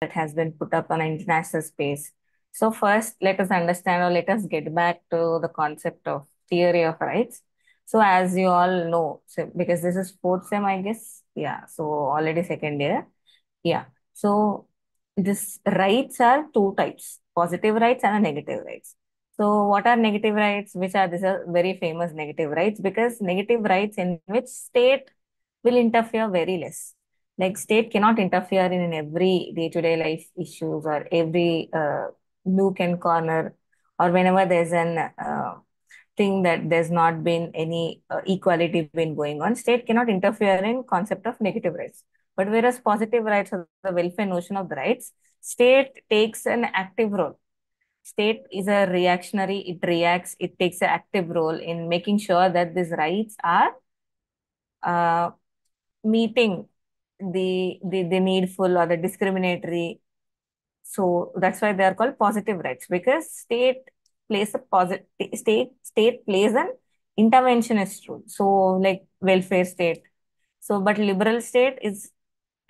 that has been put up on international space. So first, let us understand or let us get back to the concept of theory of rights. So as you all know, so because this is fourth sem, I guess, yeah. So already second year, yeah. So this rights are two types: positive rights and negative rights. So what are negative rights? Which are these are very famous negative rights because negative rights in which state will interfere very less. Like state cannot interfere in every day-to-day life issues or every nook and corner or whenever there's an thing that there's not been any equality been going on. State cannot interfere in concept of negative rights. But whereas positive rights or the welfare notion of the rights, state takes an active role. State is a reactionary, it reacts, it takes an active role in making sure that these rights are uh, meeting the needful or the discriminatory. So that's why they are called positive rights because plays a positive state plays an interventionist role. So like welfare state. So but liberal state is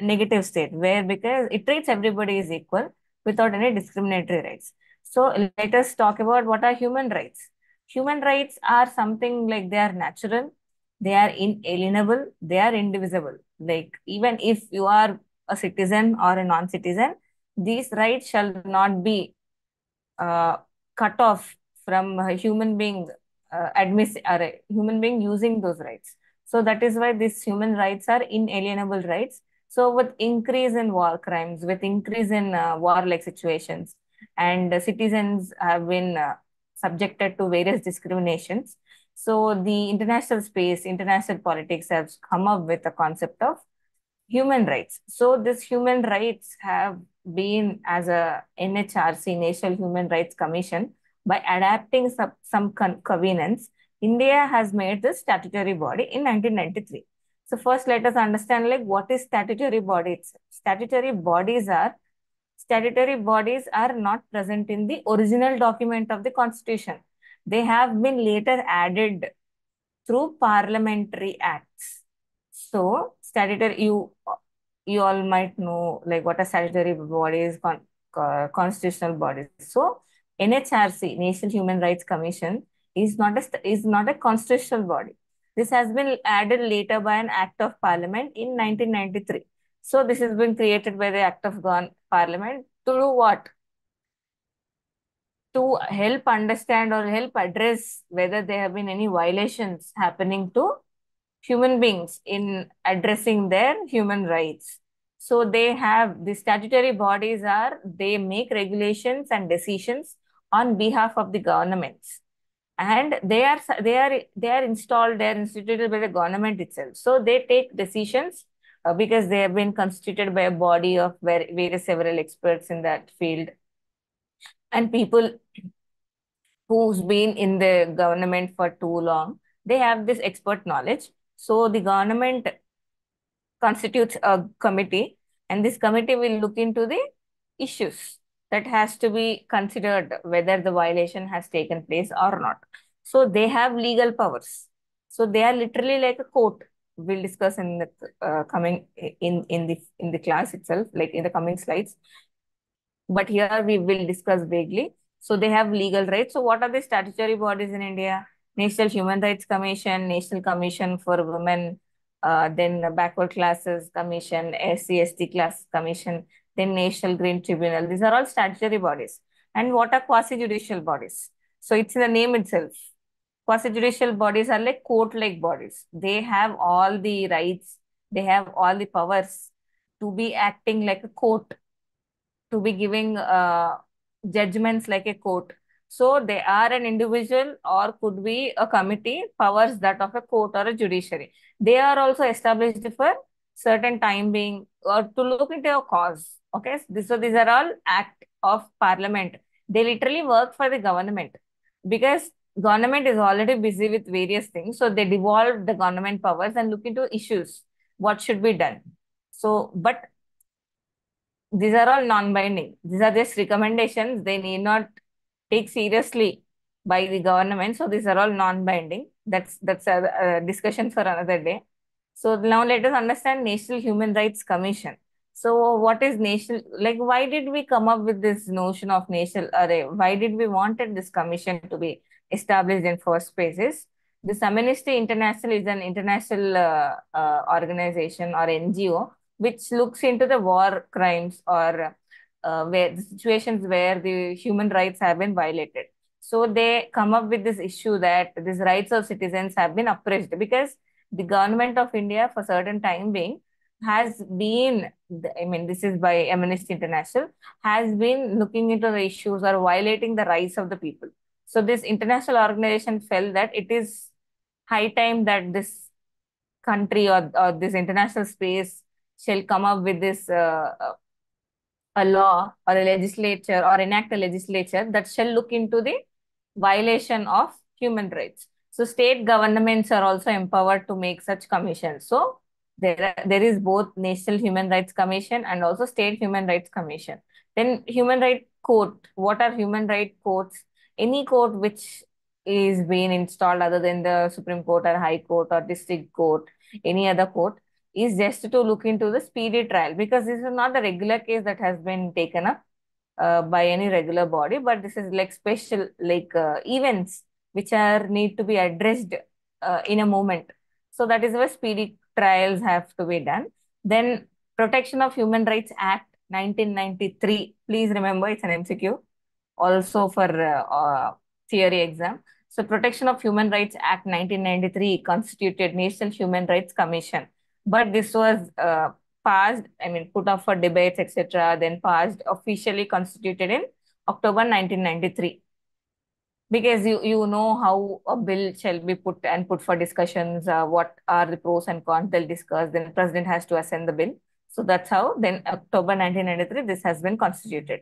negative state where because it treats everybody as equal without any discriminatory rights. So let us talk about what are human rights. Human rights are something like they are natural, they are inalienable, they are indivisible. Like even if you are a citizen or a non-citizen, these rights shall not be uh, cut off from a human being or a human being using those rights. So that is why these human rights are inalienable rights. So with increase in war crimes, with increase in war-like situations, and citizens have been subjected to various discriminations. So the international space, international politics have come up with the concept of human rights. So this human rights have been as a NHRC, National Human Rights Commission, by adapting some covenants, India has made this statutory body in 1993. So first let us understand like what is statutory bodies. Statutory bodies are not present in the original document of the Constitution. They have been later added through parliamentary acts. So, statutory, you all might know like what are statutory bodies, constitutional bodies. So, NHRC, National Human Rights Commission, is not a constitutional body. This has been added later by an act of parliament in 1993. So, this has been created by the act of parliament to do what? To help understand or help address whether there have been any violations happening to human beings in addressing their human rights. So they have the statutory bodies they make regulations and decisions on behalf of the governments. And they are installed, they are instituted by the government itself. So they take decisions because they have been constituted by a body of various several experts in that field and people who's been in the government for too long. They have this expert knowledge. So the government constitutes a committee, and this committee will look into the issues that has to be considered whether the violation has taken place or not. So they have legal powers. So they are literally like a court. We'll discuss in the coming in the class itself, like in the coming slides. But here we will discuss vaguely. So they have legal rights. So what are the statutory bodies in India? National Human Rights Commission, National Commission for Women, then the Backward Classes Commission, SC/ST Class Commission, then National Green Tribunal. These are all statutory bodies. And what are quasi-judicial bodies? So it's in the name itself. Quasi-judicial bodies are like court-like bodies. They have all the rights, they have all the powers to be acting like a court, to be giving judgments like a court. So they are an individual or could be a committee, powers that of a court or a judiciary. They are also established for certain time being or to look into a cause. Okay, so these are all act of parliament. They literally work for the government because government is already busy with various things. So they devolve the government powers and look into issues, what should be done. So, but these are all non-binding. These are just recommendations. They need not take seriously by the government. So these are all non-binding. That's a discussion for another day. So now let us understand National Human Rights Commission. So what is nation, like why did we come up with this notion of national array? Why did we wanted this commission to be established in first place? Is this Amnesty International is an international organization or NGO which looks into the war crimes or where the situations where the human rights have been violated. So they come up with this issue that these rights of citizens have been oppressed because the government of India for certain time being has been, I mean, this is by Amnesty International, has been looking into the issues or violating the rights of the people. So this international organization felt that it is high time that this country or this international space shall come up with this a law or a legislature or enact a legislature that shall look into the violation of human rights. So state governments are also empowered to make such commissions. So there is both National Human Rights Commission and also State Human Rights Commission. Then Human Rights Court. What are human rights courts? Any court which is being installed other than the Supreme Court or High Court or District Court, any other court is just to look into the speedy trial because this is not the regular case that has been taken up by any regular body, but this is like special like events which are need to be addressed in a moment. So that is why speedy trials have to be done. Then Protection of Human Rights Act 1993. Please remember it's an MCQ also for theory exam. So Protection of Human Rights Act 1993 constituted National Human Rights Commission. But this was passed, I mean, put up for debates, etc., then passed, officially constituted in October 1993. Because you know how a bill shall be put and put for discussions, what are the pros and cons they'll discuss, then president has to ascend the bill. So that's how then October 1993 this has been constituted.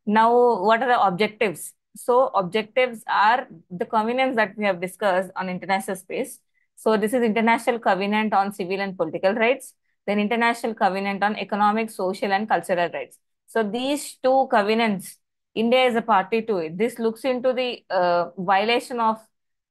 Now, what are the objectives? So, objectives are the covenants that we have discussed on international space. So, this is International Covenant on Civil and Political Rights, then International Covenant on Economic, Social, and Cultural Rights. So, these two covenants, India is a party to it. This looks into the violation of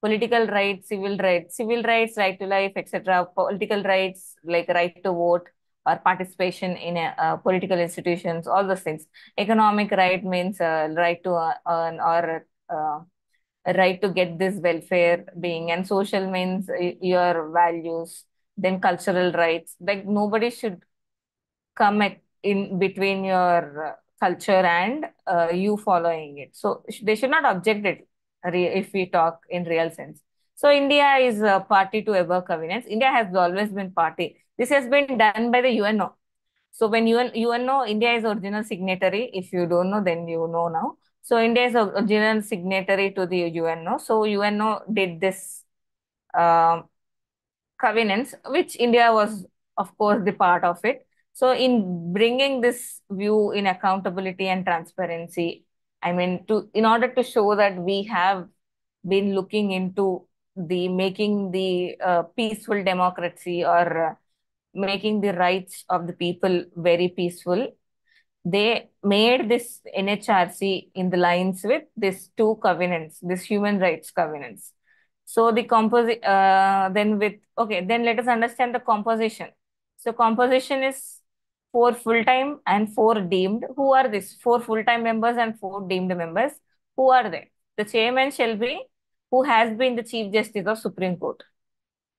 civil rights, right to life, etc., political rights like right to vote or participation in political institutions, all those things. Economic right means right to earn or a right to get this welfare being, and social means your values. Then cultural rights, like nobody should come in between your culture and you following it. So they should not object it if we talk in real sense. So India is a party to above covenants. India has always been party. This has been done by the UNO. So when UNO, India is original signatory. If you don't know, then you know now. So India is original signatory to the UNO. So UNO did this um covenants, which India was, of course, the part of it. So, in bringing this view in accountability and transparency, I mean, in order to show that we have been looking into the making the peaceful democracy or making the rights of the people very peaceful, they made this NHRC in the lines with these two covenants, this human rights covenants. So the composite, then with, okay, then let us understand the composition. So composition is four full-time and four deemed. Who are these? Four full-time members and four deemed members. Who are they? The chairman shall be who has been the Chief Justice of Supreme Court.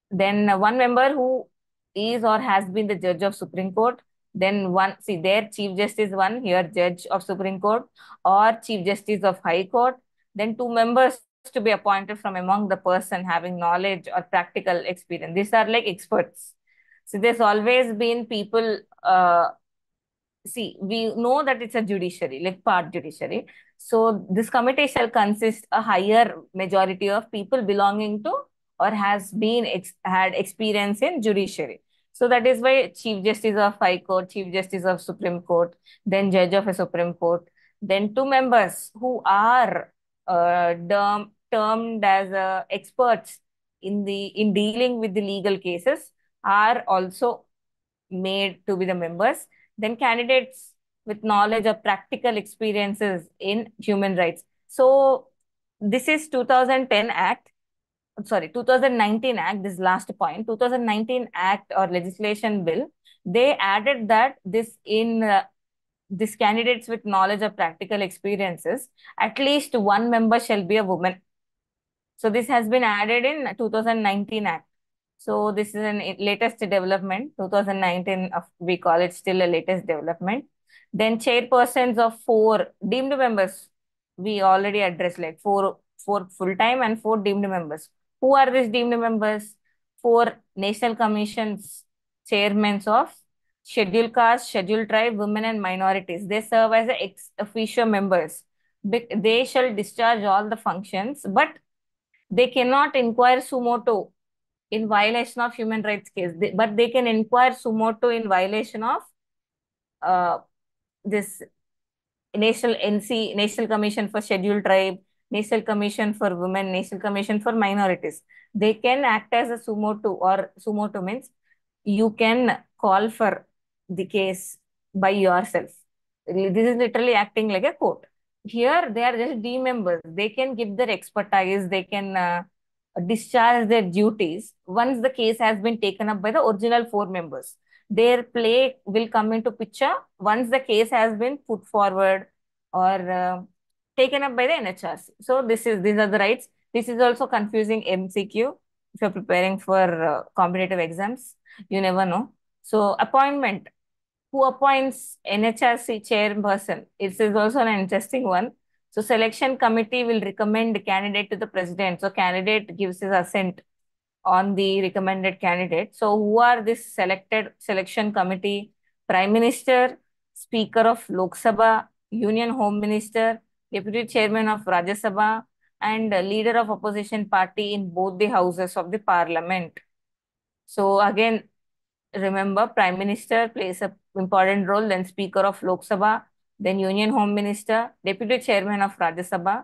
Then one member who is or has been the judge of Supreme Court. Then one, see there, Chief Justice one, here judge of Supreme Court or Chief Justice of High Court. Then two members to be appointed from among the person having knowledge or practical experience. These are like experts. So there's always been people, see, we know that it's a judiciary, like part judiciary. So this committee shall consist a higher majority of people belonging to or has been had experience in judiciary. So that is why Chief Justice of High Court, Chief Justice of Supreme Court, then Judge of a Supreme Court, then two members who are termed as experts in dealing with the legal cases are also made to be the members. Then candidates with knowledge of practical experiences in human rights. So this is 2010 Act, sorry, 2019 Act, this last point, 2019 Act or legislation bill they added that this candidates with knowledge of practical experiences, at least one member shall be a woman. So this has been added in 2019 Act. So this is an latest development, 2019, we call it still a latest development. Then chairpersons of four deemed members, we already addressed like four full-time and four deemed members. Who are these deemed members? Four national commissions, chairmen of scheduled caste, scheduled tribe, women and minorities. They serve as ex officio members. They shall discharge all the functions, but they cannot inquire sumoto in violation of human rights case, but they can inquire sumoto in violation of uh, this National Commission for Scheduled Tribe, National Commission for Women, National Commission for Minorities. They can act as a sumoto, or sumoto means you can call for the case by yourself. This is literally acting like a court. Here, they are just D members. They can give their expertise, they can discharge their duties once the case has been taken up by the original four members. Their play will come into picture once the case has been put forward or taken up by the NHRC. So these are the rights. This is also confusing MCQ if you're preparing for competitive exams. You never know. So appointment. Who appoints NHRC chairperson? It is also an interesting one. So selection committee will recommend candidate to the president. So candidate gives his assent on the recommended candidate. So who are this selected selection committee? Prime Minister, Speaker of Lok Sabha, Union Home Minister, Deputy Chairman of Rajya Sabha, and leader of opposition party in both the houses of the parliament. So again, remember, Prime Minister plays a important role, then Speaker of Lok Sabha, then Union Home Minister, Deputy Chairman of Rajya Sabha,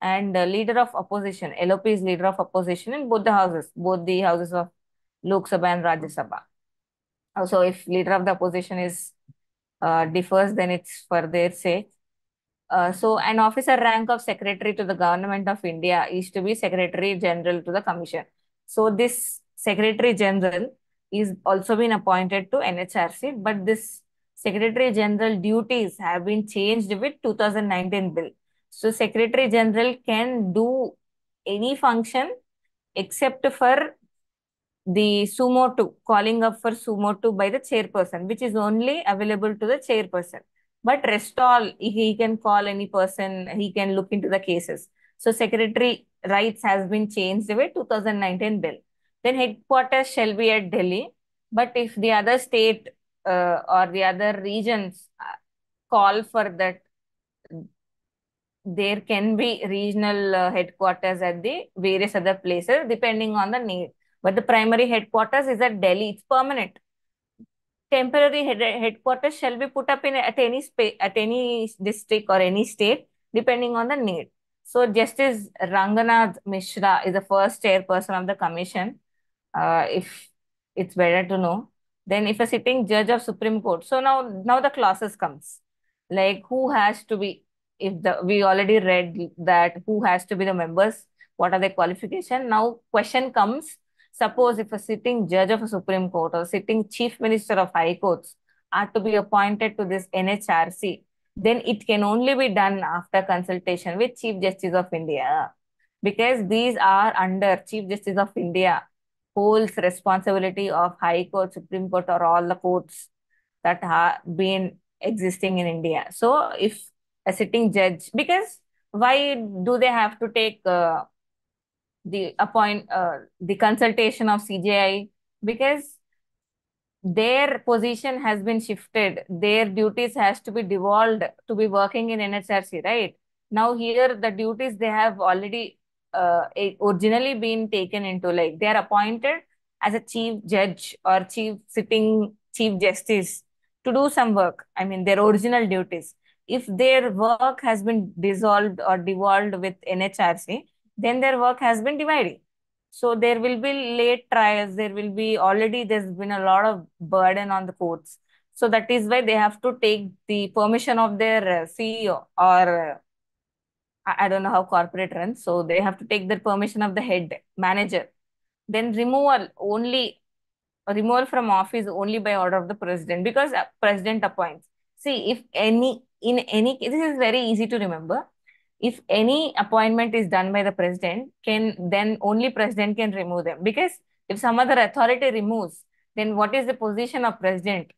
and leader of opposition. LOP is leader of opposition in both the houses of Lok Sabha and Rajya Sabha. Also, if leader of the opposition is differs, then it's for their sake. So an officer rank of Secretary to the Government of India is to be Secretary General to the Commission. So this Secretary General is also been appointed to NHRC, but this Secretary General duties have been changed with 2019 bill. So Secretary General can do any function except for the sumoto, calling up for sumoto by the chairperson, which is only available to the chairperson. But rest all, he can call any person, he can look into the cases. So secretary rights has been changed with 2019 bill. Then headquarters shall be at Delhi. But if the other state or the other regions call for that, there can be regional headquarters at the various other places depending on the need. But the primary headquarters is at Delhi. It's permanent. Temporary headquarters shall be put up in at any district or any state depending on the need. So Justice Ranganath Mishra is the first chairperson of the commission. If it's better to know. Then if a sitting judge of Supreme Court. So now the classes comes. Like who has to be, if the we already read that who has to be the members, what are the qualification. Now question comes, suppose if a sitting judge of a Supreme Court or sitting chief minister of high courts are to be appointed to this NHRC, then it can only be done after consultation with Chief Justice of India, because these are under Chief Justice of India holds responsibility of High Court, Supreme Court, or all the courts that have been existing in India. So, if a sitting judge, because why do they have to take the consultation of CJI? Because their position has been shifted, their duties has to be devolved to be working in NHRC, right? Now here the duties they have already originally been taken into, like they are appointed as a chief judge or chief justice to do some work. I mean their original duties. If their work has been dissolved or devolved with NHRC, then their work has been divided. So there will be late trials. There's been a lot of burden on the courts. So that is why they have to take the permission of their CEO, or I don't know how corporate runs. So they have to take the permission of the head manager. Then removal only removal from office only by order of the president, because president appoints. See, if any, in any, this is very easy to remember. If any appointment is done by the president, can then only president can remove them. Because if some other authority removes, then what is the position of president?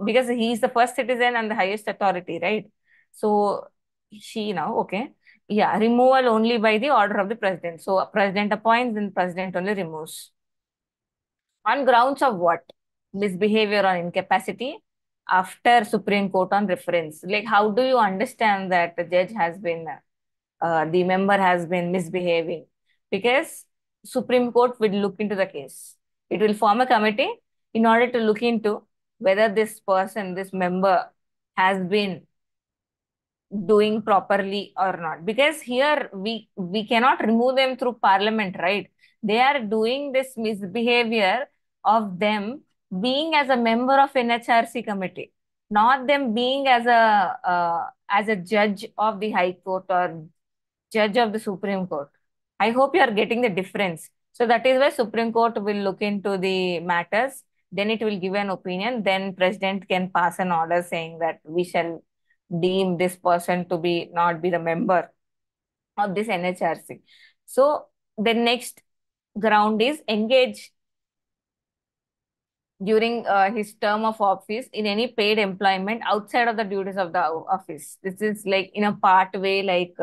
Because he is the first citizen and the highest authority, right? So she now, okay, yeah, removal only by the order of the president. So president appoints, then president only removes. On grounds of what? Misbehavior or incapacity after Supreme Court on reference. Like, how do you understand that the judge has been, the member has been misbehaving? Because Supreme Court will look into the case. It will form a committee in order to look into whether this person, this member, has been doing properly or not, because here we cannot remove them through parliament, right? They are doing this misbehavior of them being as a member of NHRC committee, not them being as a judge of the High Court or judge of the Supreme Court. I hope you are getting the difference. So that is why Supreme Court will look into the matters, then it will give an opinion, then president can pass an order saying that we shall deem this person to be not be the member of this NHRC. So the next ground is engage during his term of office in any paid employment outside of the duties of the office. This is like in a part way, like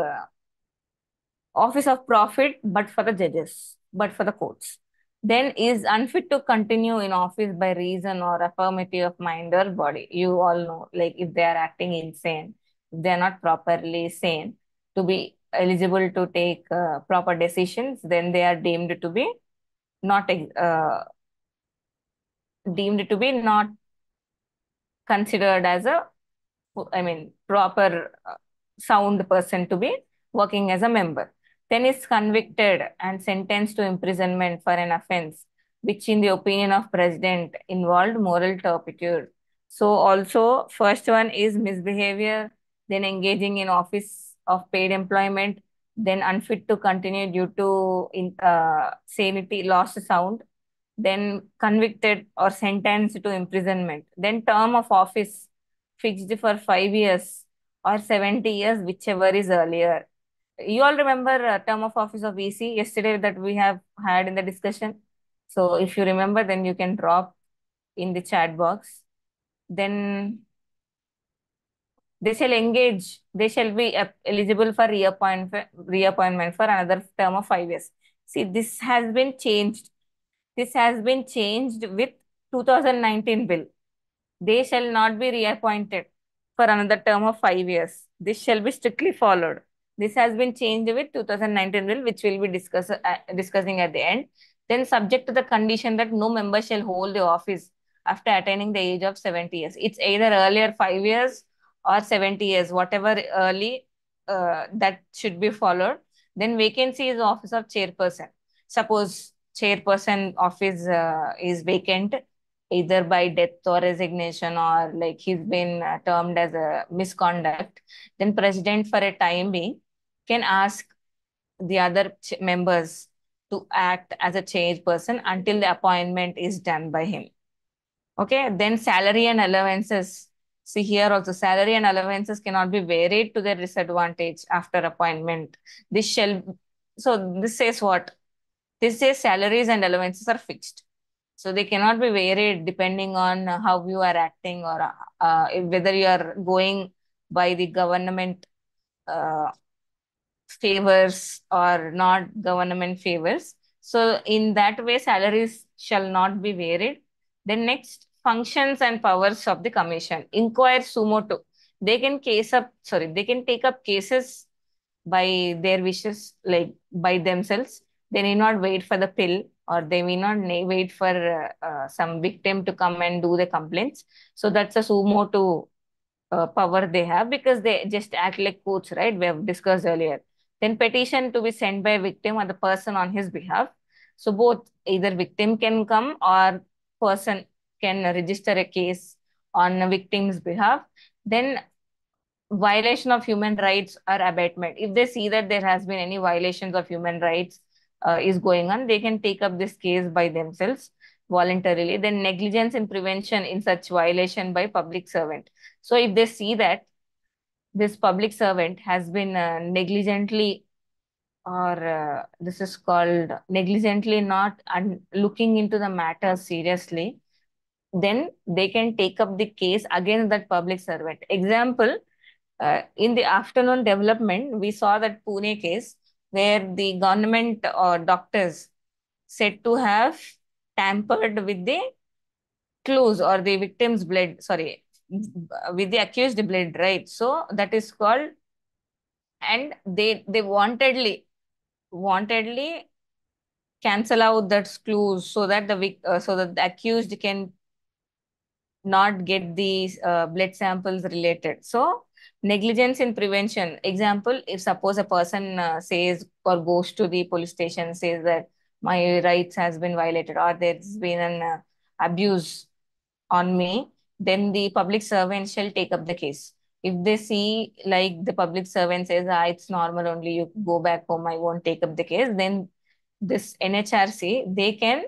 office of profit, but for the judges, but for the courts. Then is unfit to continue in office by reason or affirmative of mind or body. You all know, like if they are acting insane, if they are not properly sane to be eligible to take proper decisions, then they are not deemed to be not considered as a, I mean, proper sound person to be working as a member. Then is convicted and sentenced to imprisonment for an offense, which in the opinion of president involved moral turpitude. So also first one is misbehavior, then engaging in office of paid employment, then unfit to continue due to sanity, lost sound, then convicted or sentenced to imprisonment, then term of office fixed for 5 years or 70 years, whichever is earlier. You all remember term of office of VC yesterday that we have had in the discussion. So if you remember, then you can drop in the chat box. Then they shall be eligible for reappointment for another term of 5 years. See, this has been changed with 2019 bill. They shall not be reappointed for another term of 5 years. This shall be strictly followed. This has been changed with 2019 bill, which we'll be discussing at the end. Then subject to the condition that no member shall hold the office after attaining the age of 70 years. It's either earlier 5 years or 70 years, whatever early that should be followed. Then vacancy is office of chairperson. Suppose chairperson office is vacant either by death or resignation, or like he's been termed as a misconduct, then president for a time being can ask the other members to act as a chairperson until the appointment is done by him. Okay, then salary and allowances. See here also, salary and allowances cannot be varied to their disadvantage after appointment. This shall, so this says what? This says salaries and allowances are fixed. So they cannot be varied depending on how you are acting, or whether you are going by the government uh, favors or not government favors. So in that way, salaries shall not be varied. Then next, functions and powers of the commission. Inquire sumo motu. They can take up cases by their wishes, like by themselves. They need not wait for the pill, or they may not wait for some victim to come and do the complaints. So that's a sumo to power they have, because they just act like courts, right? We have discussed earlier. Then petition to be sent by victim or the person on his behalf. So both, either victim can come or person can register a case on a victim's behalf. Then violation of human rights or abatement. If they see that there has been any violations of human rights is going on, they can take up this case by themselves. voluntarily, then negligence in prevention in such violation by public servant. So if they see that this public servant has been negligently, or this is called negligently not looking into the matter seriously, then they can take up the case against that public servant. Example, in the afternoon development, we saw that Pune case where the government doctors said to have tampered with the clues or the victim's blood, sorry, with the accused blood, right? So that is called, and they wantedly cancel out that clues so that so that the accused can not get these blood samples related. So negligence in prevention. Example, if suppose a person says or goes to the police station, says that my rights has been violated or there's been an abuse on me, then the public servant shall take up the case. If they see like the public servant says, it's normal only, you go back home, I won't take up the case, then this NHRC, they can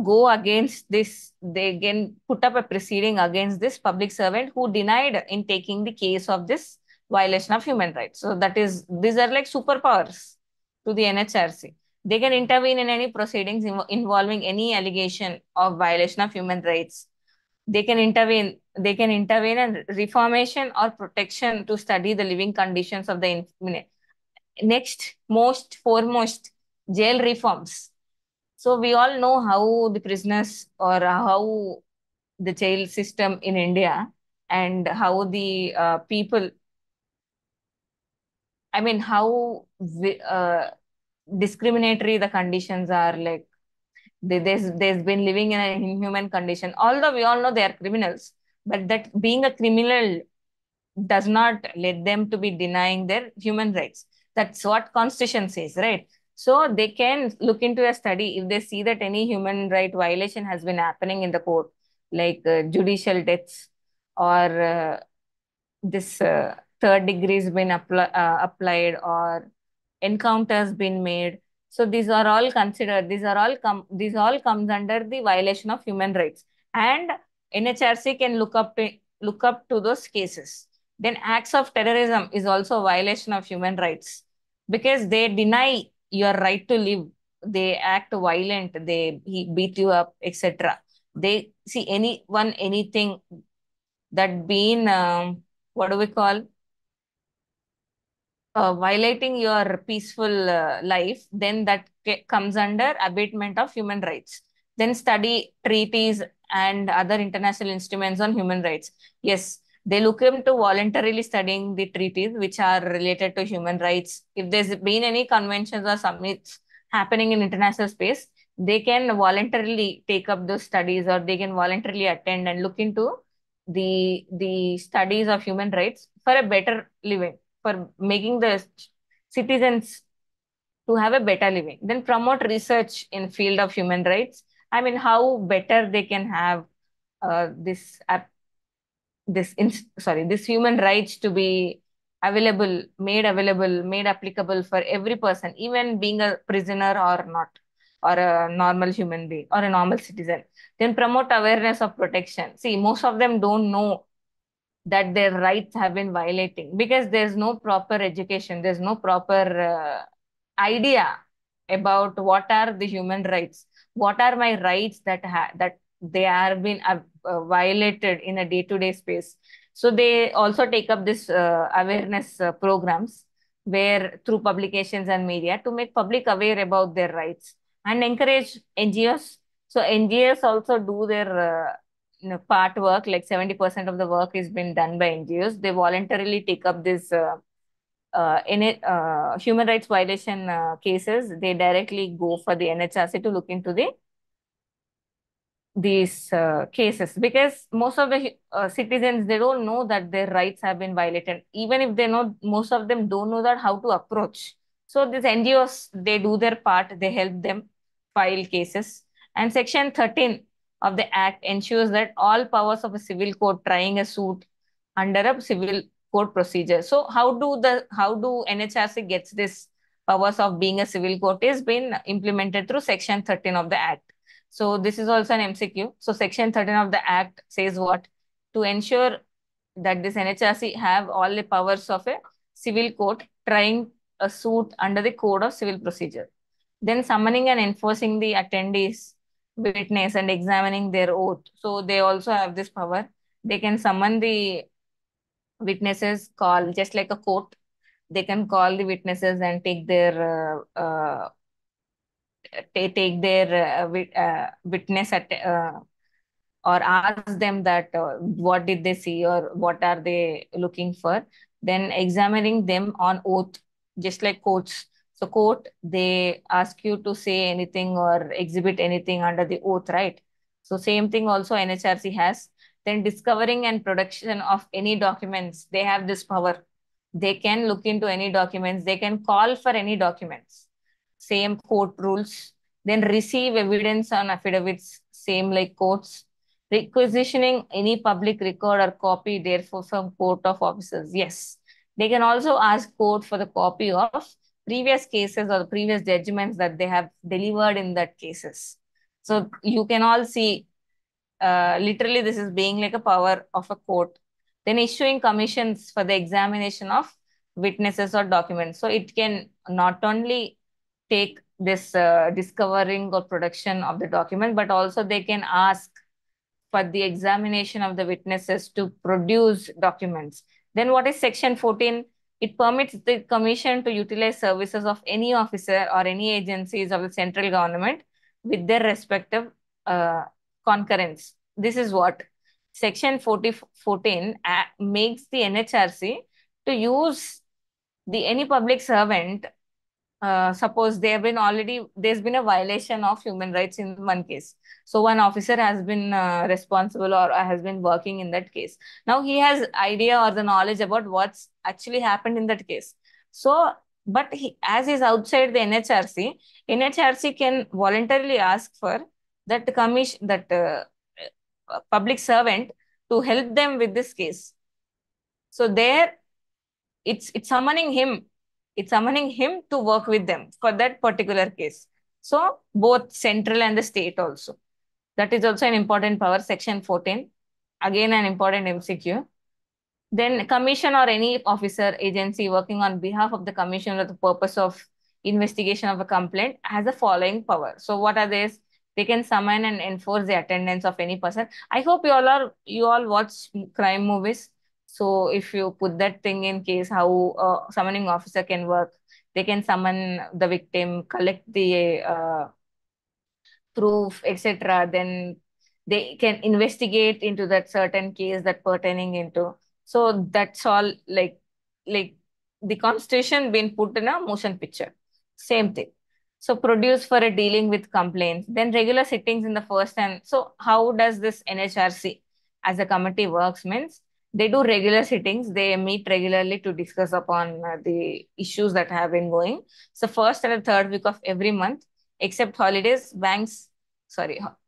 go against this, they can put up a proceeding against this public servant who denied in taking the case of this violation of human rights. So that is, these are like superpowers to the NHRC. They can intervene in any proceedings involving any allegation of violation of human rights. They can intervene in reformation or protection to study the living conditions of the next most foremost jail reforms. So we all know how the prisoners or how the jail system in India, and how the people, I mean, how discriminatory the conditions are. Like there's been living in an inhuman condition. Although we all know they are criminals, but that being a criminal does not let them to be denying their human rights. That's what Constitution says, right? So they can look into a study if they see that any human right violation has been happening in the court, like judicial deaths, or this third degree has been applied, or encounters been made. So these are all considered, these all comes under the violation of human rights. And NHRC can look up to those cases. Then acts of terrorism is also a violation of human rights because they deny your right to live. They act violent, they beat you up, etc. They see anyone, anything that been what do we call, violating your peaceful life, then that comes under abatement of human rights. Then study treaties and other international instruments on human rights. Yes, they look into voluntarily studying the treaties which are related to human rights. If there's been any conventions or summits happening in international space, they can voluntarily take up those studies, or they can voluntarily attend and look into the studies of human rights for a better living, for making the citizens to have a better living. Then promote research in field of human rights. I mean, how better they can have this this human rights to be available, made applicable for every person, even being a prisoner or not, or a normal human being or a normal citizen. Then promote awareness of protection. See, most of them don't know that their rights have been violating because there's no proper education, there's no proper idea about what are the human rights, what are my rights that they are being violated in a day-to-day space. So they also take up this awareness programs, where through publications and media to make public aware about their rights and encourage NGOs. So NGOs also do their part work, like 70% of the work is been done by NGOs. They voluntarily take up this human rights violation cases. They directly go for the NHRC to look into these cases, because most of the citizens, they don't know that their rights have been violated. Even if they know, most of them don't know that how to approach. So these NGOs, they do their part, they help them file cases. And section 13 of the act ensures that all powers of a civil court trying a suit under a civil court procedure. So how do NHRC gets this powers of being a civil court is been implemented through section 13 of the act. So this is also an MCQ. So Section 13 of the Act says what? To ensure that this NHRC have all the powers of a civil court trying a suit under the Code of Civil Procedure. Then summoning and enforcing the attendees, witness and examining their oath. So they also have this power. They can summon the witnesses, call just like a court. They can call the witnesses and take their witness at or ask them that what did they see or what are they looking for, then examining them on oath, just like courts. So court, they ask you to say anything or exhibit anything under the oath, right? So same thing also NHRC has. Then discovering and production of any documents, they have this power. They can look into any documents, they can call for any documents, same court rules. Then receive evidence on affidavits, same like courts. Requisitioning any public record or copy, therefore, from court of officers. Yes, they can also ask court for the copy of previous cases or the previous judgments that they have delivered in that cases. So you can all see, literally, this is being like a power of a court. Then issuing commissions for the examination of witnesses or documents. So it can not only take this discovering or production of the document, but also they can ask for the examination of the witnesses to produce documents. Then what is Section 14? It permits the commission to utilize services of any officer or any agencies of the central government with their respective uh, concurrence. This is what Section 14 makes the NHRC to use the any public servant. Suppose there's been a violation of human rights in one case. So one officer has been responsible or has been working in that case. Now he has idea or the knowledge about what's actually happened in that case. So, but as he's outside the NHRC can voluntarily ask for that commission, that public servant to help them with this case. So there it's summoning him, it's summoning him to work with them for that particular case. So both central and the state also, that is also an important power. Section 14, again an important MCQ. Then commission or any officer agency working on behalf of the commission for the purpose of investigation of a complaint has the following power. So what are these? They can summon and enforce the attendance of any person. I hope you all watch crime movies. So if you put that thing in case how summoning officer can work, they can summon the victim, collect the proof, etc. Then they can investigate into that certain case that pertaining into. So that's all like the constitution being put in a motion picture. Same thing. So produce for a dealing with complaints. Then regular sittings in the first and so how does this NHRC as a committee works means they do regular sittings. They meet regularly to discuss upon the issues that have been going. So first and the third week of every month, except holidays,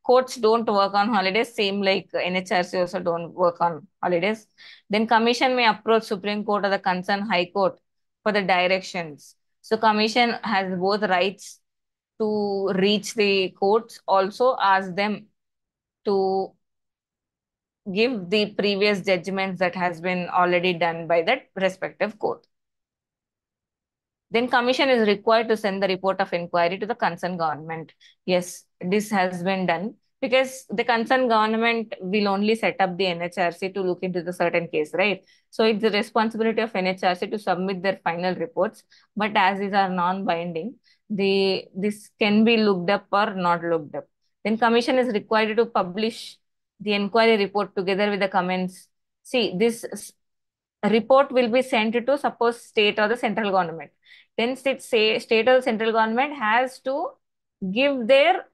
courts don't work on holidays, same like NHRC also don't work on holidays. Then commission may approach Supreme Court or the concerned High Court for the directions. So commission has both rights to reach the courts, also ask them to give the previous judgments that has been already done by that respective court. Then commission is required to send the report of inquiry to the concerned government. Yes, this has been done because the concerned government will only set up the NHRC to look into the certain case, right? So it's the responsibility of NHRC to submit their final reports. But as these are non-binding, this can be looked up or not looked up. Then commission is required to publish the inquiry report together with the comments. See, this report will be sent to suppose state or the central government. Then state or central government has to give their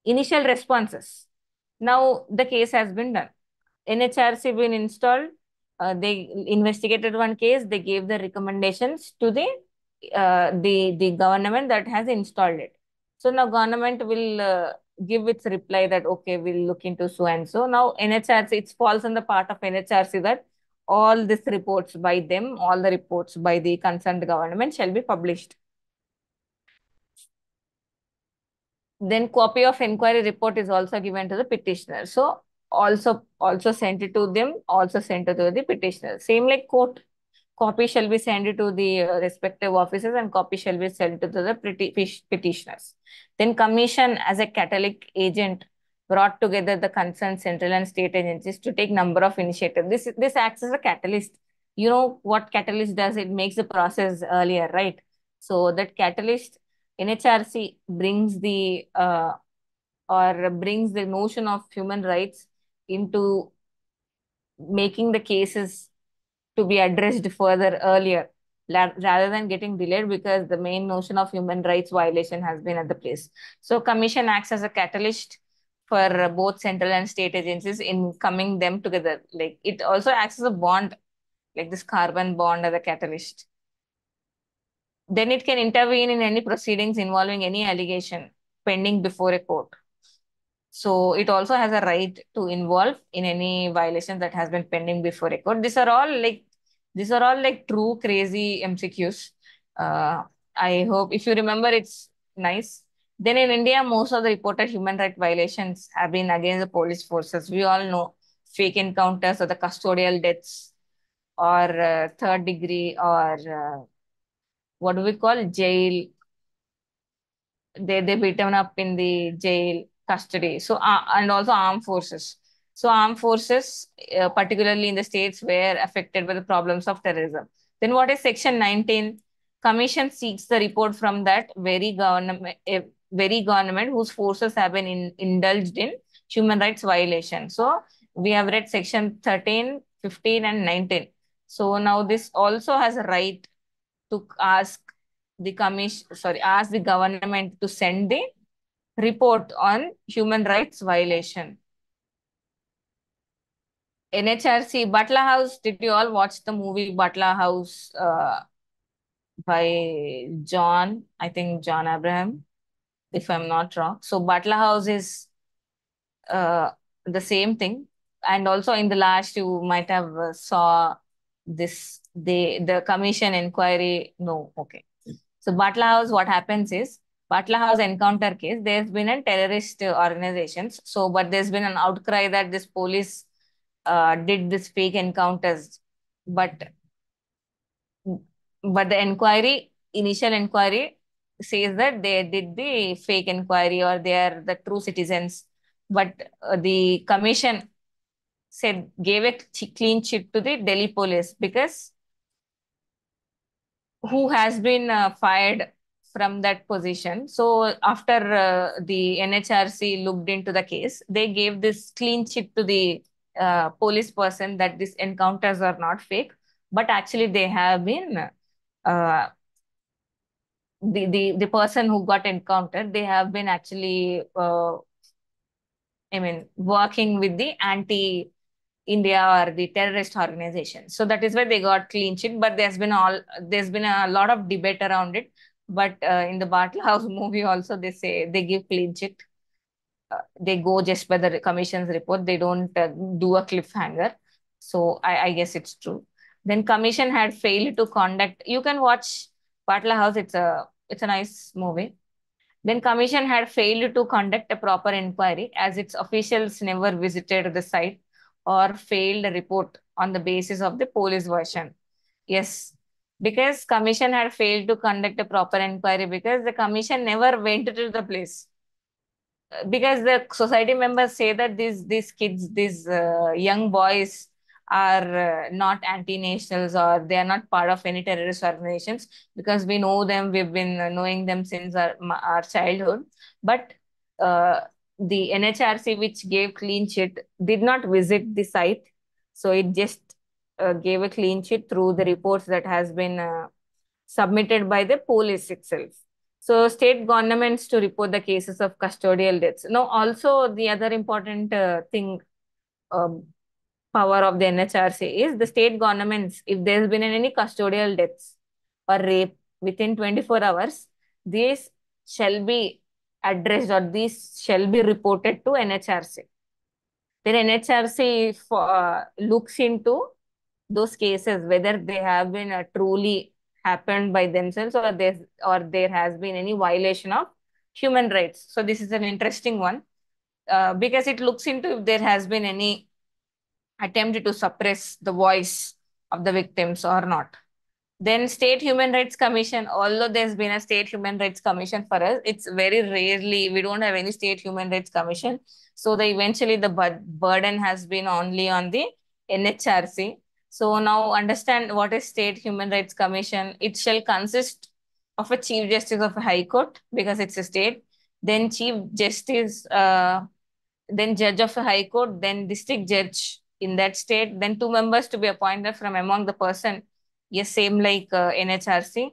initial responses. Now the case has been done. NHRC been installed. They investigated one case. They gave the recommendations to the government that has installed it. So now government will give its reply that okay, we'll look into so and so. Now NHRC, it falls on the part of NHRC that all these reports by them, all the reports by the concerned government shall be published. Then copy of inquiry report is also given to the petitioner. So also sent it to them, also sent it to the petitioner. Same like court, copy shall be sent to the respective officers and copy shall be sent to the petitioners. Then commission as a catalytic agent brought together the concerned central and state agencies to take number of initiatives. This acts as a catalyst. You know what catalyst does? It makes the process earlier, right? So that catalyst, NHRC brings the or brings the notion of human rights into making the cases to be addressed further earlier rather than getting delayed because the main notion of human rights violation has been at the place. So commission acts as a catalyst for both central and state agencies in coming them together. Like it also acts as a bond, like this carbon bond as a catalyst. Then it can intervene in any proceedings involving any allegation pending before a court. So it also has a right to involve in any violation that has been pending before a court. These are all like true crazy MCQs. I hope if you remember, it's nice. Then in India, most of the reported human rights violations have been against the police forces. We all know fake encounters or the custodial deaths or third degree or what do we call jail, they beaten up in the jail custody. So and also armed forces. So armed forces, particularly in the states were affected by the problems of terrorism. Then what is Section 19? Commission seeks the report from that very government whose forces have been indulged in human rights violation. So we have read Section 13, 15, and 19. So now this also has a right to ask the government to send the report on human rights violation. NHRC, Butler House, did you all watch the movie Butler House by John, I think John Abraham, if I'm not wrong. So Butler House is uh, the same thing. And also in the last, you might have saw this, the commission inquiry. No, okay. So Butler House, what happens is Butler House encounter case. There's been a terrorist organizations. So, but there's been an outcry that this police did this fake encounters, but initial inquiry says that they did the fake inquiry or they are the true citizens. But the commission said gave a clean chit to the Delhi police because who has been fired from that position. So after the NHRC looked into the case, they gave this clean chit to the police person that these encounters are not fake, but actually they have been the person who got encountered, they have been actually I mean working with the anti India or the terrorist organization. So that is why they got clean sheet. But there's been a lot of debate around it. But in the Bartle House movie also they say they give clean sheet. They go just by the commission's report. They don't do a cliffhanger. So I guess it's true. Then commission had failed to conduct. You can watch Bartle House. It's a nice movie. Then commission had failed to conduct a proper inquiry as its officials never visited the site or failed a report on the basis of the police version. Yes, because commission had failed to conduct a proper inquiry because the commission never went to the place because the society members say that these kids, these young boys are not anti-nationals or they are not part of any terrorist organizations because we know them, we've been knowing them since our childhood. But uh, the NHRC, which gave clean sheet, did not visit the site. So it just gave a clean sheet through the reports that has been submitted by the police itself. So state governments to report the cases of custodial deaths. Now, also the other important thing, um, power of the NHRC is the state governments, if there's been any custodial deaths or rape within 24 hours, these shall be addressed or these shall be reported to NHRC. Then NHRC looks into those cases, whether they have been truly happened by themselves or there has been any violation of human rights. So this is an interesting one because it looks into if there has been any attempt to suppress the voice of the victims or not. Then State Human Rights Commission, although there's been a State Human Rights Commission for us, it's very rarely, we don't have any State Human Rights Commission. So the eventually the burden has been only on the NHRC. So now understand what is State Human Rights Commission. It shall consist of a Chief Justice of a High Court because it's a state, then Chief Justice, then Judge of a High Court, then District Judge in that state, then two members to be appointed from among the person. Yes, same like NHRC.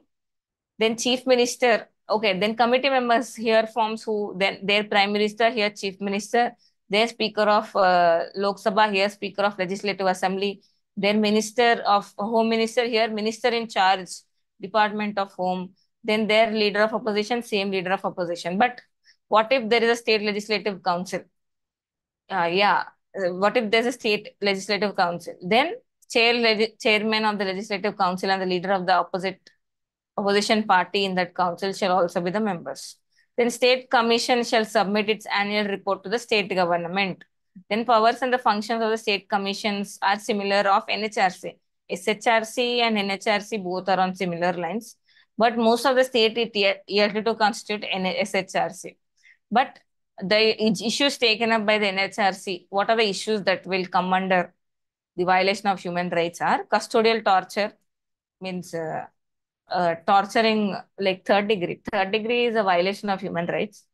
Then Chief Minister. Okay, then committee members here forms who, then their Prime Minister, here Chief Minister, their Speaker of Lok Sabha, here Speaker of Legislative Assembly, their Minister of Home Minister, here Minister in charge, Department of Home, then their Leader of Opposition, same Leader of Opposition. But what if there is a State Legislative Council? Yeah. What if there's a state legislative council? Then chairman of the legislative council and the leader of the opposition party in that council shall also be the members. Then state commission shall submit its annual report to the state government. Then powers and the functions of the state commissions are similar of NHRC. SHRC and NHRC both are on similar lines. But most of the state it yet to constitute SHRC. But the issues taken up by the NHRC, what are the issues that will come under the violation of human rights are custodial torture, means torturing like third degree. Third degree is a violation of human rights.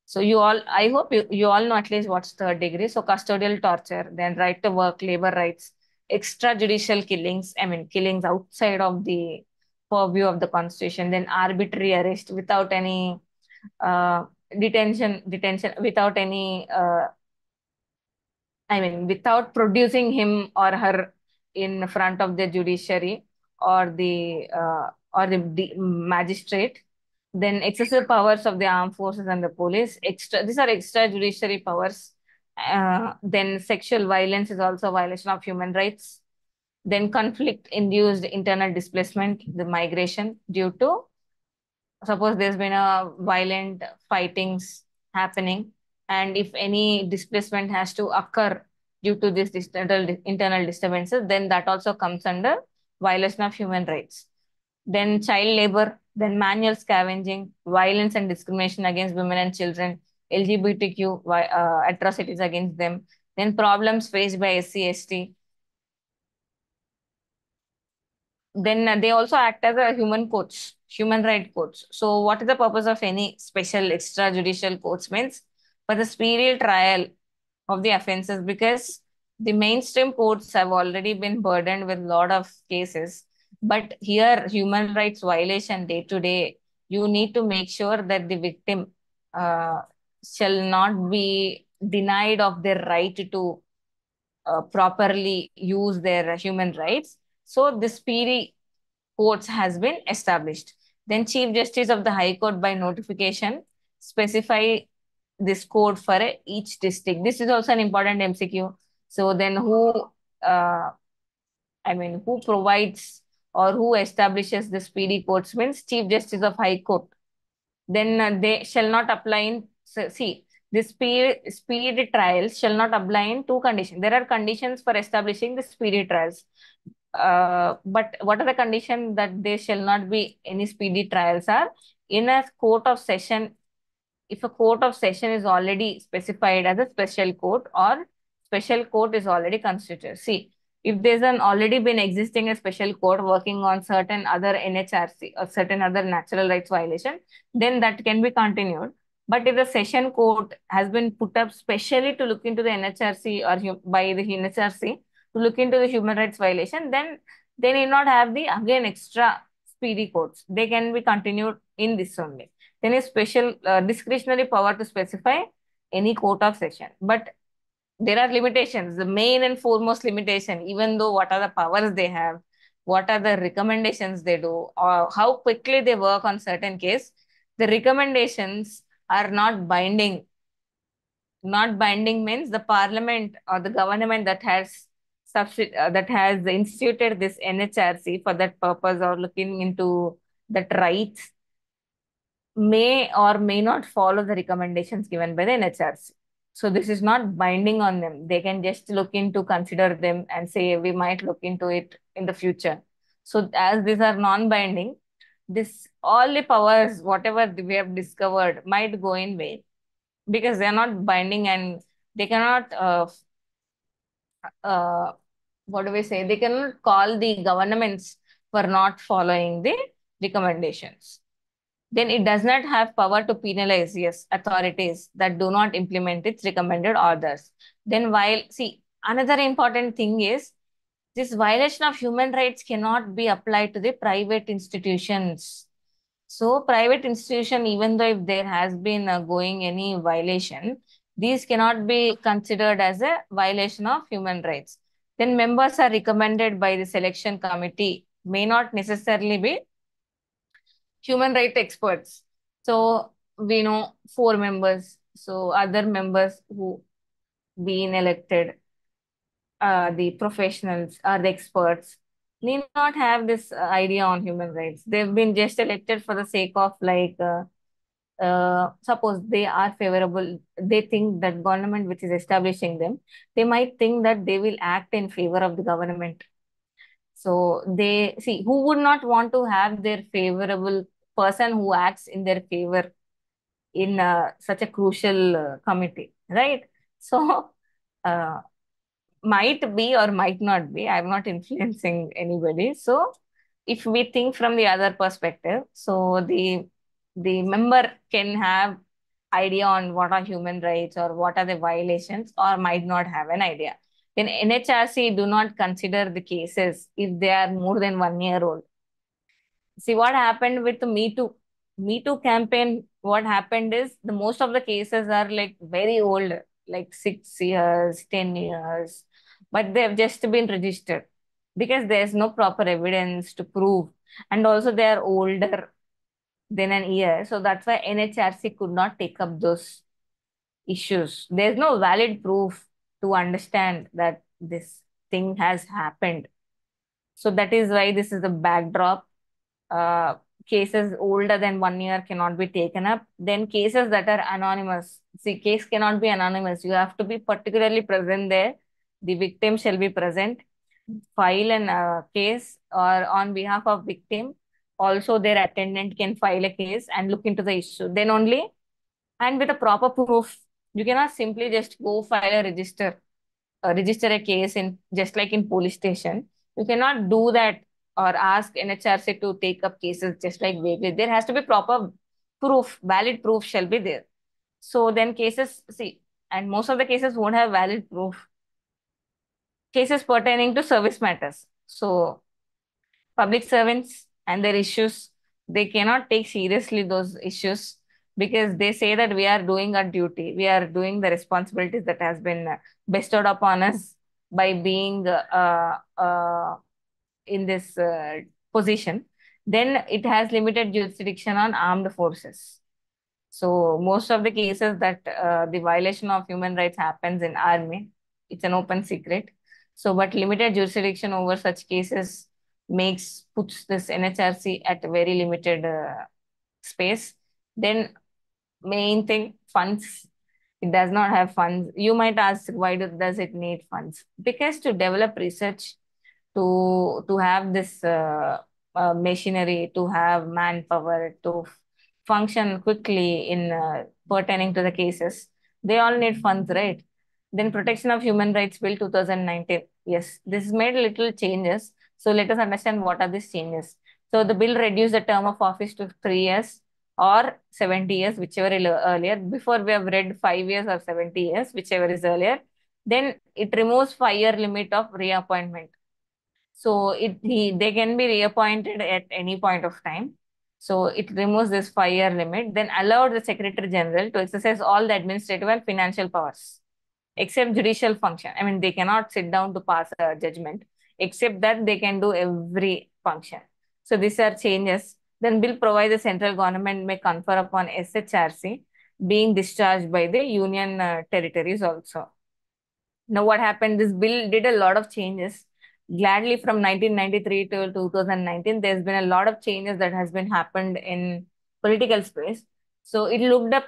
So you all, I hope you all know at least what's third degree. So custodial torture, then right to work, labor rights, extrajudicial killings, I mean killings outside of the purview of the constitution, then arbitrary arrest without any uh, detention without any I mean, without producing him or her in front of the judiciary or the magistrate. Then excessive powers of the armed forces and the police. These are extrajudiciary powers. Then sexual violence is also a violation of human rights. Then conflict-induced internal displacement, the migration due to suppose there's been a violent fightings happening, and if any displacement has to occur due to this internal disturbances, then that also comes under violation of human rights. Then child labor, then manual scavenging, violence and discrimination against women and children, LGBTQ atrocities against them, then problems faced by SC/ST. Then they also act as a human coach, human right coach. So what is the purpose of any special extrajudicial courts means for the speedy trial of the offences, because the mainstream courts have already been burdened with a lot of cases. But here, human rights violation day to day, you need to make sure that the victim uh, shall not be denied of their right to properly use their human rights. So the speedy courts has been established. Then Chief Justice of the High Court by notification specify this code for each district. This is also an important MCQ. So then uh, who provides or who establishes the speedy courts means Chief Justice of High Court. Then they shall not apply in, so, see, the speedy trials shall not apply in two conditions. There are conditions for establishing the speedy trials. But what are the conditions that there shall not be any speedy trials are in a court of session. If a court of session is already specified as a special court or special court is already constituted. See, if there's an already been existing a special court working on certain other NHRC or certain other natural rights violation, then that can be continued. But if the session court has been put up specially to look into the NHRC or by the NHRC to look into the human rights violation, then they need not have the again extra speedy courts. They can be continued in this only. Then a special discretionary power to specify any court of session. But there are limitations. The main and foremost limitation, even though what are the powers they have, what are the recommendations they do, or how quickly they work on certain case, the recommendations are not binding. Not binding means the parliament or the government that has that has instituted this NHRC for that purpose or looking into that rights may or may not follow the recommendations given by the NHRC. So this is not binding on them. They can just look into, consider them and say we might look into it in the future. So as these are non-binding, this all the powers, whatever we have discovered, might go in vain because they are not binding and they cannot uh, what do we say? They cannot call the governments for not following the recommendations. Then it does not have power to penalize, yes, authorities that do not implement its recommended orders. Then while, see, another important thing is this violation of human rights cannot be applied to the private institutions. So private institution, even though if there has been going any violation, these cannot be considered as a violation of human rights. Then members are recommended by the selection committee may not necessarily be human rights experts. So we know four members. So other members who been elected, the professionals or the experts, need not have this idea on human rights. They've been just elected for the sake of like, suppose they are favorable, they think that government which is establishing them, they might think that they will act in favor of the government. So they see who would not want to have their favorable person who acts in their favor in such a crucial committee, right? So uh, might be or might not be. I'm not influencing anybody. So if we think from the other perspective, so the member can have idea on what are human rights or what are the violations or might not have an idea. Then NHRC do not consider the cases if they are more than 1 year old. See what happened with the Me Too. Me Too campaign, what happened is the most of the cases are like very old, like 6 years, 10 years, but they have just been registered because there's no proper evidence to prove. And also they are older than an year. So that's why NHRC could not take up those issues. There's no valid proof to understand that this thing has happened. So that is why this is the backdrop. Cases older than 1 year cannot be taken up. Then cases that are anonymous. See, case cannot be anonymous. You have to be particularly present there. The victim shall be present. File an case or on behalf of victim. Also, their attendant can file a case and look into the issue. Then only, and with a proper proof, you cannot simply just go file a register a case in just like in police station. You cannot do that or ask NHRC to take up cases just like vaguely. There has to be proper proof, valid proof shall be there. So then cases, see, and most of the cases won't have valid proof. Cases pertaining to service matters. So public servants and their issues, they cannot take seriously those issues because they say that we are doing our duty, we are doing the responsibilities that has been bestowed upon us by being in this position. Then it has limited jurisdiction on armed forces. So most of the cases that the violation of human rights happens in army, it's an open secret. So, but limited jurisdiction over such cases puts this NHRC at a very limited space. Then main thing, funds. It does not have funds. You might ask, why does it need funds? Because to develop research, to have this machinery, to have manpower, to function quickly in pertaining to the cases, they all need funds, right? Then Protection of Human Rights Bill 2019. Yes, this made little changes. So let us understand what are these changes. So the bill reduced the term of office to 3 years or 70 years, whichever is earlier. Before we have read 5 years or 70 years, whichever is earlier. Then it removes 5 year limit of reappointment. So they can be reappointed at any point of time. So it removes this 5 year limit, then allowed the Secretary General to exercise all the administrative and financial powers, except judicial function. I mean, they cannot sit down to pass a judgment, except that they can do every function. So these are changes. Then bill provides the central government may confer upon SHRC being discharged by the union territories also. Now, what happened? This bill did a lot of changes. Gladly, from 1993 to 2019, there's been a lot of changes that has been happened in political space. So it looked up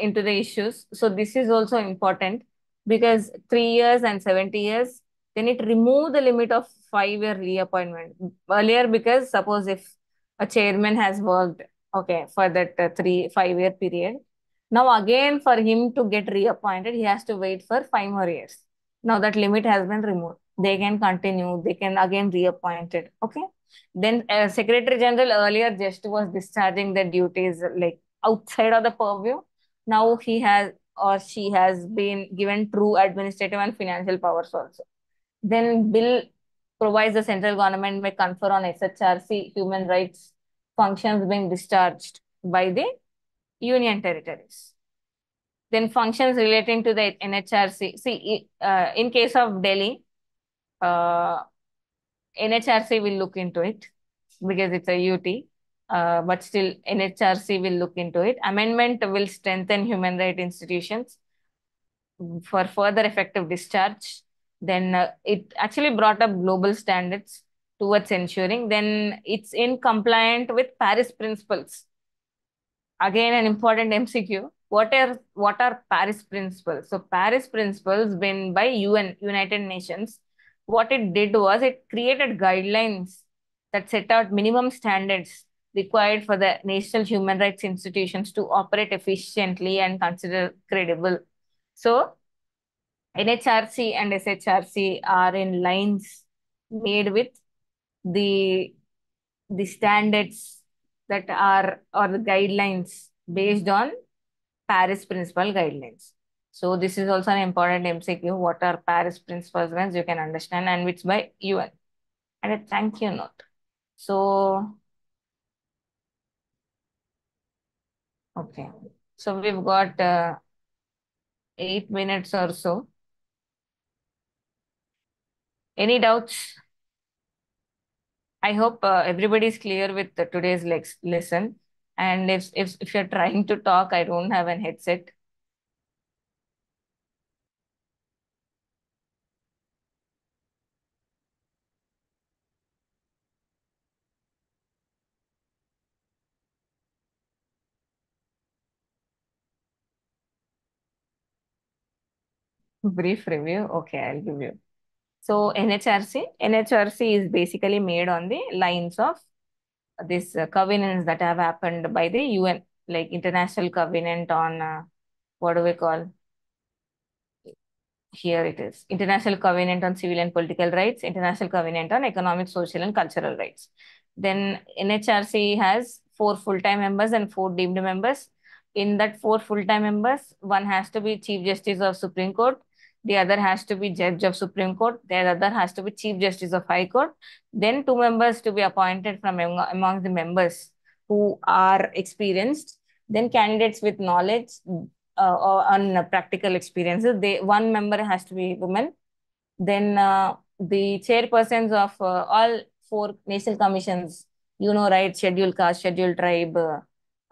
into the issues. So this is also important because 3 years and 70 years, then it removed the limit of 5 year reappointment. Earlier, because suppose if a chairman has worked, okay, for that 5 year period, now again for him to get reappointed, he has to wait for 5 more years. Now that limit has been removed. They can continue, they can again reappointed. Okay. Then Secretary General earlier just was discharging the duties like outside of the purview. Now he has or she has been given true administrative and financial powers also. Then bill provides the central government may confer on SHRC human rights functions being discharged by the union territories. Then functions relating to the NHRC. See, in case of Delhi, uh, NHRC will look into it because it's a UT. But still, NHRC will look into it. Amendment will strengthen human rights institutions for further effective discharge. Then it actually brought up global standards towards ensuring. Then it's in compliant with Paris principles. Again, an important MCQ. What are Paris principles? So Paris principles been by UN, United Nations. What it did was it created guidelines that set out minimum standards required for the national human rights institutions to operate efficiently and consider credible. So NHRC and SHRC are in lines made with the the standards that are or the guidelines based on Paris Principal guidelines. So this is also an important MCQ. What are Paris Principles means you can understand, and it's by UN and a thank you note. So okay, so we've got 8 minutes or so. Any doubts? I hope everybody is clear with today's lesson. And if you're trying to talk, I don't have an headset. Brief review. Okay, I'll give you. So NHRC is basically made on the lines of this covenants that have happened by the UN, like International Covenant on what do we call? Here it is. International Covenant on Civil and Political Rights, International Covenant on Economic, Social and Cultural Rights. Then NHRC has 4 full-time members and 4 deemed members. In that 4 full-time members, one has to be Chief Justice of Supreme Court, the other has to be Judge of Supreme Court, the other has to be Chief Justice of High Court. Then 2 members to be appointed from among the members who are experienced. Then candidates with knowledge or on practical experiences. One member has to be woman. Then the chairpersons of all 4 national commissions, right, scheduled caste, scheduled tribe,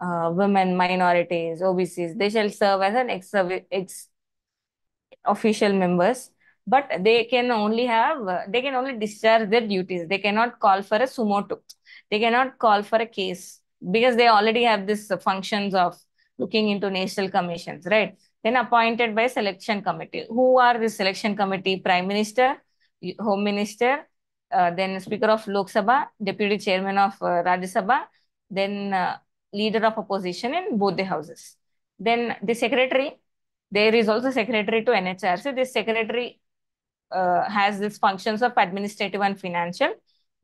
women, minorities, OBCs, they shall serve as an ex official members, but they can only discharge their duties. They cannot call for a sumoto. They cannot call for a case because they already have this functions of looking into national commissions, right? Then appointed by selection committee. Who are the selection committee? Prime Minister, Home Minister, then Speaker of Lok Sabha, Deputy Chairman of Rajya Sabha, then Leader of Opposition in both the houses. Then the Secretary, there is also secretary to NHRC. This secretary has these functions of administrative and financial,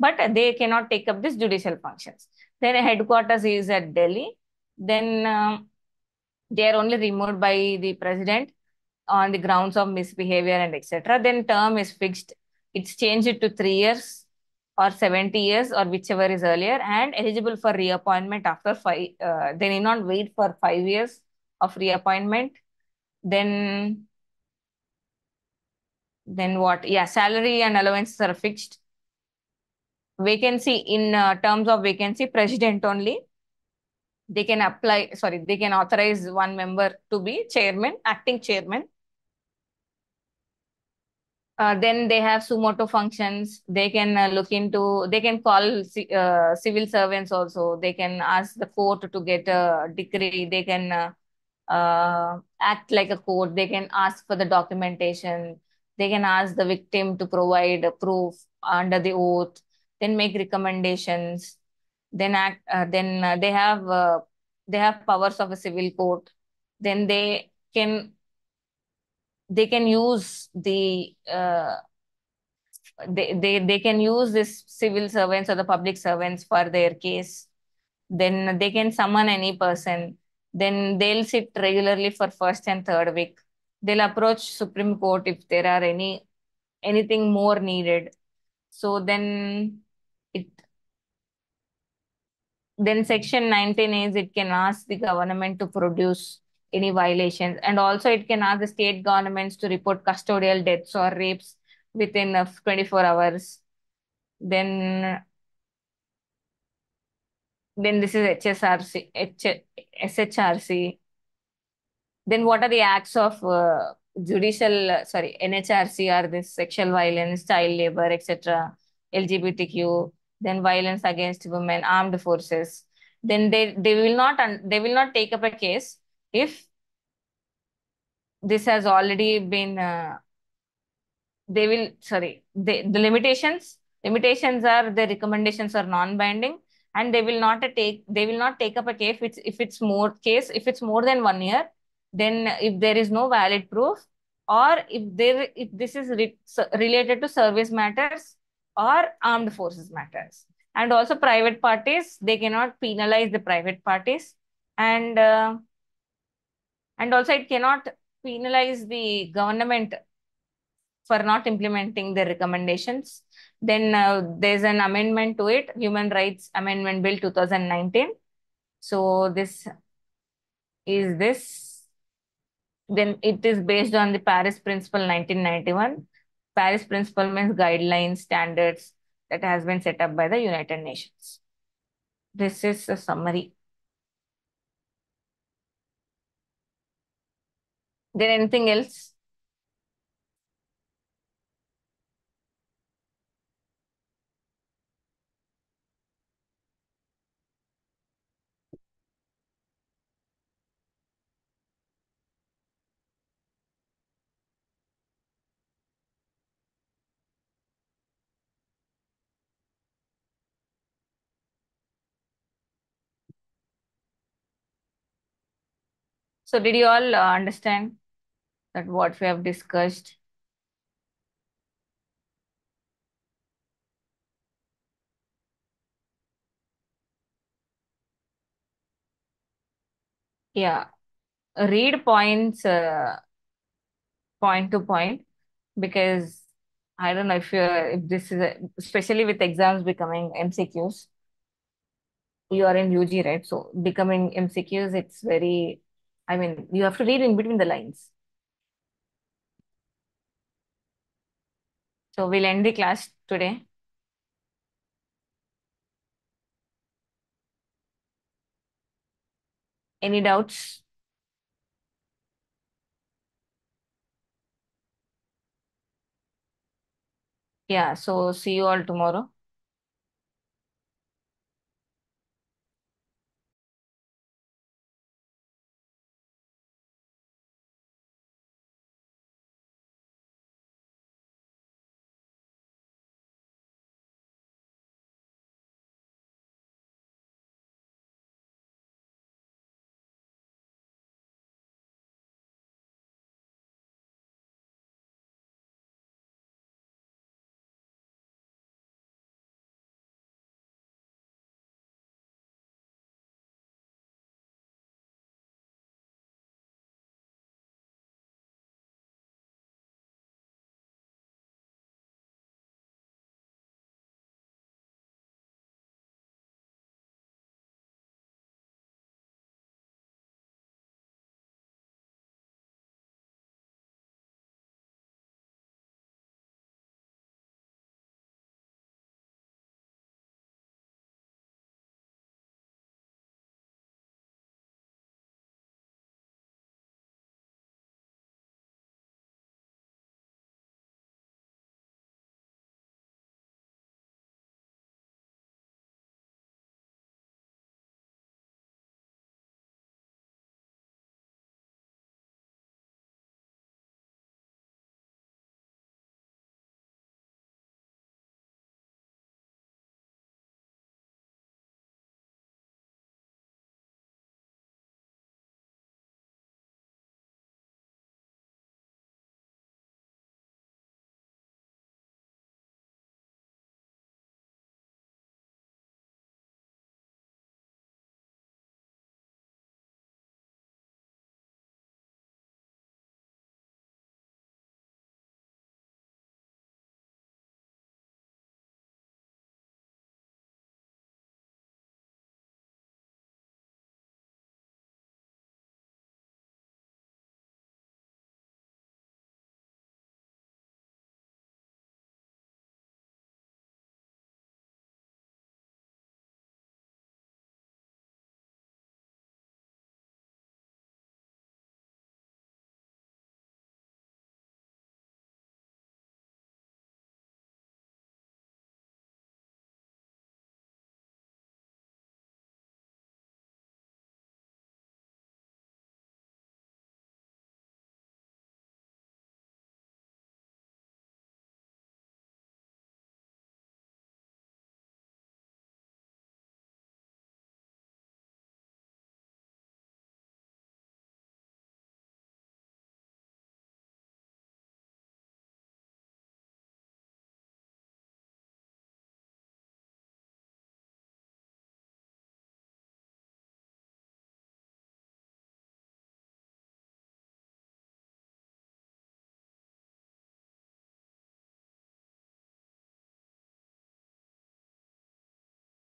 but they cannot take up these judicial functions. Then headquarters is at Delhi. Then they are only removed by the president on the grounds of misbehavior and etc. Then term is fixed. It's changed to 3 years or 70 years or whichever is earlier and eligible for reappointment after five. They need not wait for 5 years of reappointment. Then what? Yeah, salary and allowances are fixed. Vacancy in terms of vacancy, president only. They can apply, sorry, they can authorize 1 member to be chairman, acting chairman. Then they have sumoto functions. They can look into, they can call civil servants also. They can ask the court to get a decree. They can act like a court. They can ask for the documentation. They can ask the victim to provide a proof under the oath, then make recommendations, then act. Then they have powers of a civil court. Then they can use they can use this civil servants or the public servants for their case. Then they can summon any person. Then they'll sit regularly for first and third week. They'll approach Supreme Court if there are anything more needed. So it then section 19 is it can ask the government to produce any violations, and also it can ask the state governments to report custodial deaths or rapes within 24 hours. Then this is HSRC, SHRC. Then what are the acts of NHRC are this sexual violence, child labor, etc., LGBTQ, then violence against women, armed forces. Then they will not take up a case if this has already been they will sorry the limitations are the recommendations are non-binding, and they will not take up a case which if it's more than 1 year, then if there is no valid proof, or if this is related to service matters or armed forces matters. And also private parties, they cannot penalize the private parties, and also it cannot penalize the government for not implementing the recommendations. Then there's an amendment to it, Human Rights Amendment Bill 2019. So this then it is based on the Paris Principle 1991. Paris Principle means guidelines, standards that has been set up by the United Nations. This is a summary. Then anything else? So did you all understand that what we have discussed? Yeah, read points point to point, because I don't know if this is especially with exams becoming MCQs. You are in UG, right? So becoming MCQs, it's very, I mean, you have to read in between the lines. So we'll end the class today. Any doubts? Yeah, so see you all tomorrow.